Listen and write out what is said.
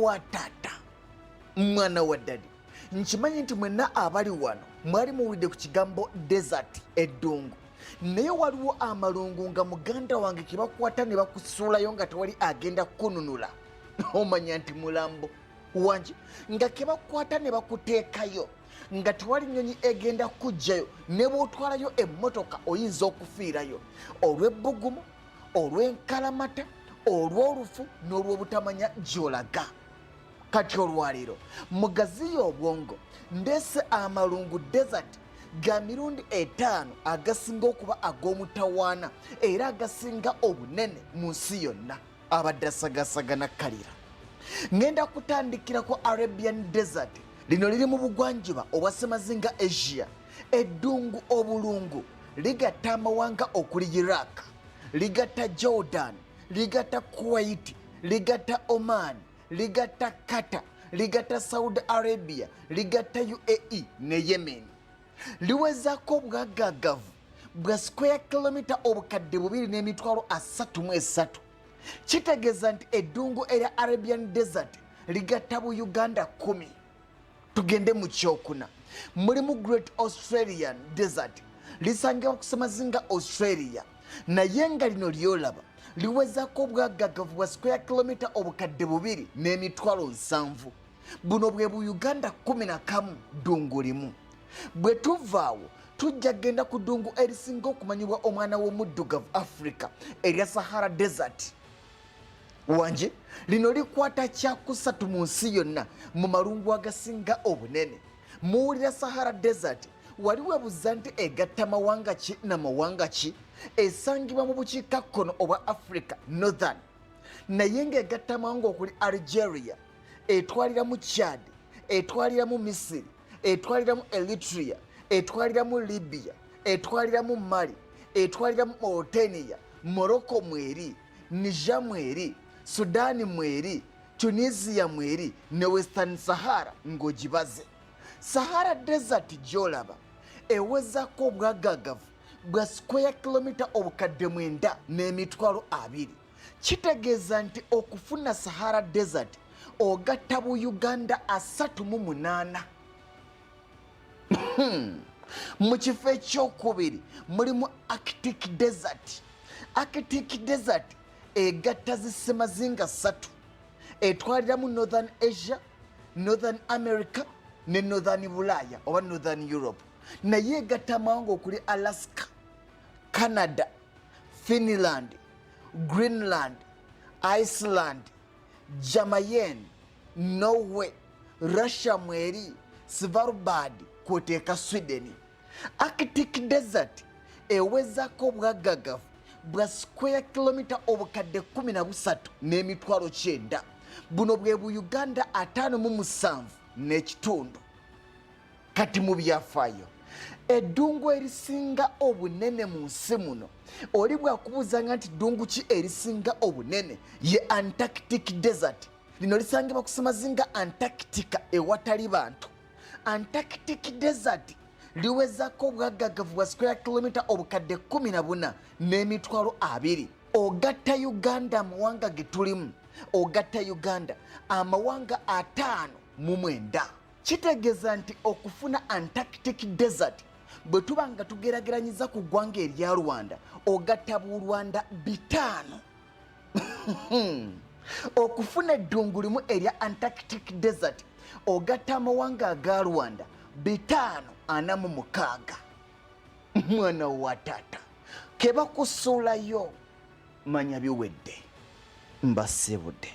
wa taata mwana wa ddadi nkimanyi nti mwenna abali wano mwali muwulidde ku kigambo desert eddungu naye waliwo amalungu nga muganda wange ke bakwata ne bakusuulayo nga tewali agenda kukununula omanya nti mulambo wanje nga ke bakwata ne bakuteekayo nga tewali nnyonyi egenda kujjayo ne bw'otwalayo emmotoka oyinza okufiirayo olw'ebbugumu olw'enkalamata olw'olufu n'olw'obutamanya gy'olaga kati olwaleero mu Gaziya Obwongo ndeese amalungu desert ga mirundi 5 agasinga okuba ag'omutawaana era agasinga obunene mu nsi yonna abadde asagasagana kalira ngenda kutandikira ku Arabian Desert lino liri mu bugwanjuba obwa Ssemazinga Asia eddungu obulungu ligatta amawanga okuli Iraq ligatta Jordan ligatta Kuwait ligatta Oman ligatta Qatar ligatta Saudi Arabia ligatta UAE ne Yemen liwezaako obwagaagavu bwa square kilometer obukadde 2.33 kitegeeza nti eddungu erya Arabian Desert ligatta bu Uganda 10 tugende mu kyokuna mulimu Great Australian Desert lisangibwa ku Ssemazinga Australia naye nga lino lyolaba liwezaako obwagaagavu bwa square kilometer obukadde 2.7 buno bwe bu Uganda 11 ddungu limu bwe tuvaawo tujja genda ku ddungu erisinga okumanyibwa omwana w'omuddugavu Africa erya Sahara Desert wanje lino likwata kyakusatu mu nsi yonna mu malungu agasinga obunene muwulira Sahara Desert wali weebuuza nti egatta mawanga ki n'amawanga ki esangibwa mu bukiikakkono obwa Africa Northern naye ng'egatta amawanga okuli Algeria etwaliramu Chad etwaliramu Misiri etwaliramu Eritrea etwaliramu Libya etwaliramu Mali etwaliramu Mauritania Morocco mweri Niger mweri Sudani mweri Tunisia mweri ne Western Sahara ng'ogibaze Sahara Desert gy'olaba ewezaako obwagaagavu bwa square kilometer obukadde 9.20 kitegeeza nti okufuna Sahara Desert ogatta bu Uganda 38 mu kifo ekyokubiri mulimu Arctic Desert Arctic Desert egatta zi Ssemazinga 3 etwaliramu Northern Asia Northern America ne Northern Bulaaya oba Northern Europe naye egatta amawanga okuli Alaska Canada Finland Greenland Iceland Jamaica Norway Russia mweri Svalbard kwoteeka Sweden Arctic Desert ewezaako obwagaagavu bwa square kilometer obukadde 13.9 buno bwe bu Uganda 57 n'ekitundu kati mu byafaayo eddungu erisinga obunene mu nsi muno oli bwakubuuzanga nti ddungu ki erisinga obunene ye Antarctic Desert lino lisangibwa ku Ssemazinga Antarctica ewatali bantu Antarctic Desert liwezaako obwagaagavu bwa square kilometer obukadde 14.20 ogatta Uganda amawanga ge tulimu ogatta Uganda amawanga 59 kitegeeza nti okufuna Antarctic Desert bwe tuba nga tugerageranyiza ku ggwanga erya Rwanda ogatta bu Rwanda 5 okufuna eddungu limu erya Antarctic Desert ogatta amawanga aga Rwanda 546 mwana wa taata ke bakusuulayo manya biwedde mbasibudde.